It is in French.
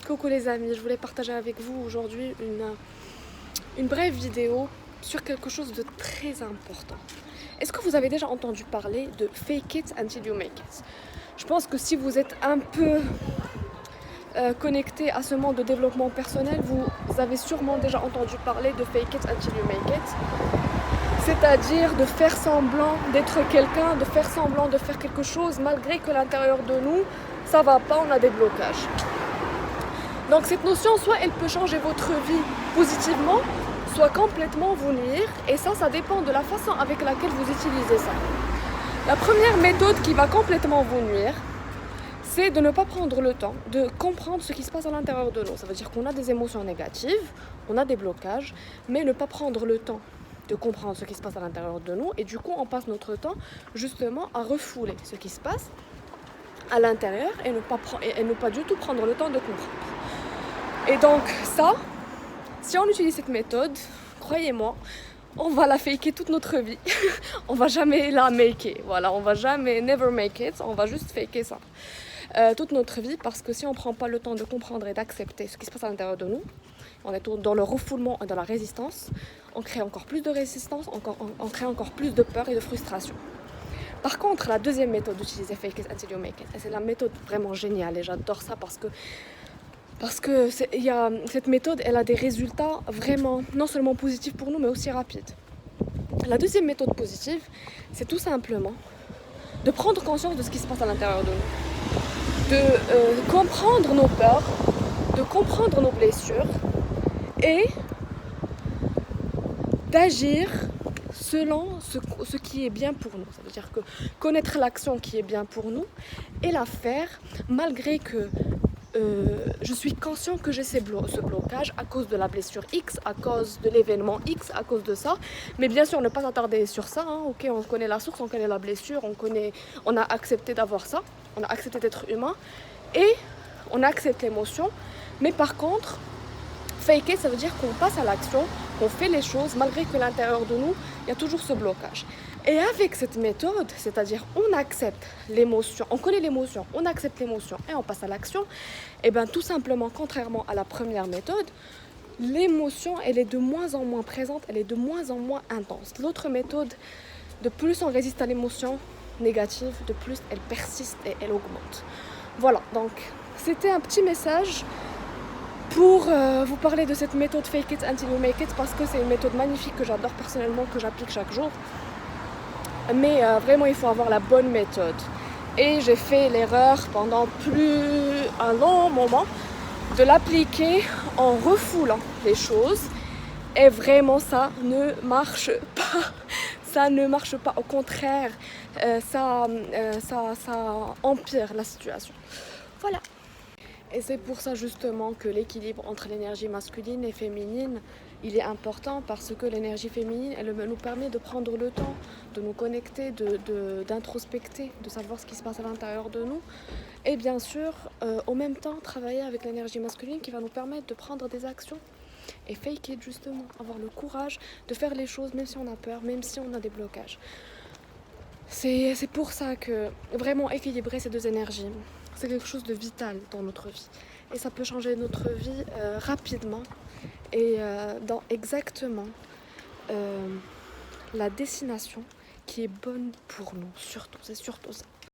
Coucou les amis, je voulais partager avec vous aujourd'hui une brève vidéo sur quelque chose de très important. Est-ce que vous avez déjà entendu parler de fake it until you make it? Je pense que si vous êtes un peu connecté à ce monde de développement personnel, vous avez sûrement déjà entendu parler de fake it until you make it. C'est-à-dire de faire semblant d'être quelqu'un, de faire semblant de faire quelque chose malgré que l'intérieur de nous, ça va pas, on a des blocages. Donc cette notion, soit elle peut changer votre vie positivement, soit complètement vous nuire. Et ça dépend de la façon avec laquelle vous utilisez ça. La première méthode qui va complètement vous nuire, c'est de ne pas prendre le temps de comprendre ce qui se passe à l'intérieur de nous. Ça veut dire qu'on a des émotions négatives, on a des blocages, mais ne pas prendre le temps de comprendre ce qui se passe à l'intérieur de nous. Et du coup, on passe notre temps justement à refouler ce qui se passe à l'intérieur et ne pas du tout prendre le temps de comprendre. Et donc ça, si on utilise cette méthode, croyez-moi, on va la faker toute notre vie. On va jamais la maker. Voilà, on va jamais, never make it. On va juste faker ça toute notre vie, parce que si on prend pas le temps de comprendre et d'accepter ce qui se passe à l'intérieur de nous, on est dans le refoulement et dans la résistance, on crée encore plus de résistance, on crée encore plus de peur et de frustration. Par contre, la deuxième méthode d'utiliser fake it until you make it, et c'est la méthode vraiment géniale et j'adore ça parce que cette méthode, elle a des résultats vraiment non seulement positifs pour nous, mais aussi rapides. La deuxième méthode positive, c'est tout simplement de prendre conscience de ce qui se passe à l'intérieur de nous, de comprendre nos peurs, de comprendre nos blessures et d'agir selon ce qui est bien pour nous. Ça veut dire que connaître l'action qui est bien pour nous et la faire malgré que je suis conscient que j'ai ce blocage à cause de la blessure X, à cause de l'événement X, à cause de ça. Mais bien sûr, ne pas s'attarder sur ça. Ok, on connaît la source, on connaît la blessure, on a accepté d'avoir ça, on a accepté d'être humain et on accepte l'émotion. Mais par contre, fake it, ça veut dire qu'on passe à l'action, qu'on fait les choses malgré que l'intérieur de nous, il y a toujours ce blocage. Et avec cette méthode, c'est-à-dire on accepte l'émotion, on connaît l'émotion, on accepte l'émotion et on passe à l'action, et bien tout simplement, contrairement à la première méthode, l'émotion, elle est de moins en moins présente, elle est de moins en moins intense. L'autre méthode, de plus on résiste à l'émotion négative, de plus elle persiste et elle augmente. Voilà, donc c'était un petit message pour vous parler de cette méthode fake it until you make it, parce que c'est une méthode magnifique que j'adore personnellement, que j'applique chaque jour. Mais vraiment, il faut avoir la bonne méthode. Et j'ai fait l'erreur pendant un long moment de l'appliquer en refoulant les choses. Et vraiment, ça ne marche pas. Ça ne marche pas. Au contraire, ça empire la situation. Voilà. Et c'est pour ça justement que l'équilibre entre l'énergie masculine et féminine, il est important, parce que l'énergie féminine, elle nous permet de prendre le temps, de nous connecter, d'introspecter, de savoir ce qui se passe à l'intérieur de nous. Et bien sûr, en même temps, travailler avec l'énergie masculine qui va nous permettre de prendre des actions. Et fake it justement, avoir le courage de faire les choses même si on a peur, même si on a des blocages. C'est pour ça que vraiment équilibrer ces deux énergies, c'est quelque chose de vital dans notre vie. Et ça peut changer notre vie rapidement et dans exactement la destination qui est bonne pour nous. Surtout, c'est surtout ça.